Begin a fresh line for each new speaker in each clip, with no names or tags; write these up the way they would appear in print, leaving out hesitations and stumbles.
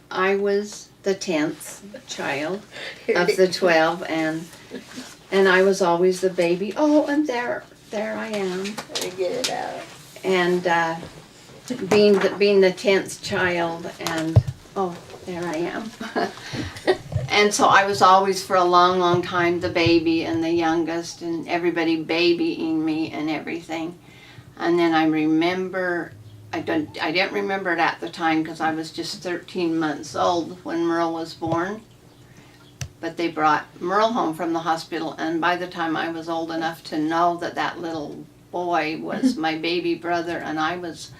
I was the 10th child of the 12, and I was always the baby. Oh, and there I am.
Let me get it out.
And being the 10th child, and oh, there I am. And so I was always, for a long, long time, the baby and the youngest, and everybody babying me and everything. And then I remember, I didn't remember it at the time because I was just 13 months old when Merle was born. But they brought Merle home from the hospital, and by the time I was old enough to know that that little boy was my baby brother, and I was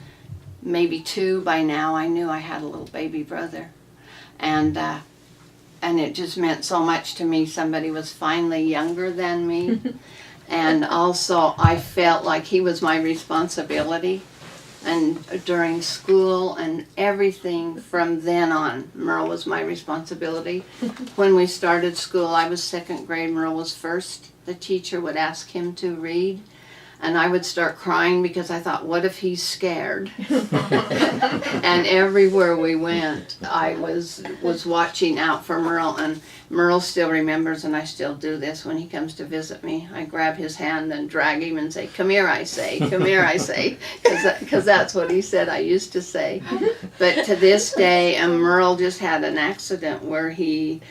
maybe 2 by now, I knew I had a little baby brother. And it just meant so much to me. Somebody was finally younger than me. And also I felt like he was my responsibility. And during school and everything from then on, Merle was my responsibility. When we started school, I was 2nd grade, Merle was 1st. The teacher would ask him to read, and I would start crying because I thought, what if he's scared? And everywhere we went, I was watching out for Merle, and Merle still remembers, and I still do this when he comes to visit me. I grab his hand and drag him and say, come here, I say, come here, I say, because that's what he said I used to say. But to this day, Merle just had an accident where he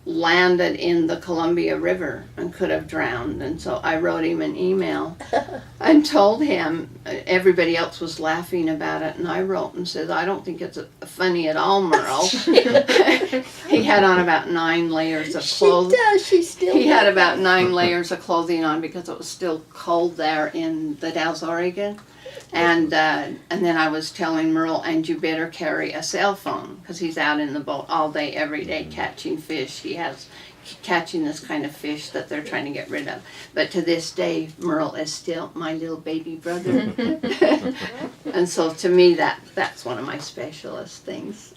landed in the Columbia River and could have drowned, and so I wrote him an email and told him. Everybody else was laughing about it, and I wrote and said, I don't think it's funny at all, Merle. He had on about 9 layers of clothing.
She still
He had about 9 layers of clothing on because it was still cold there in the Dalles, Oregon. And then I was telling Merle, and you better carry a cell phone, because he's out in the boat all day, every day, catching fish. He has catching this kind of fish that they're trying to get rid of. But to this day, Merle is still my little baby brother. And so to me, that's one of my specialist things.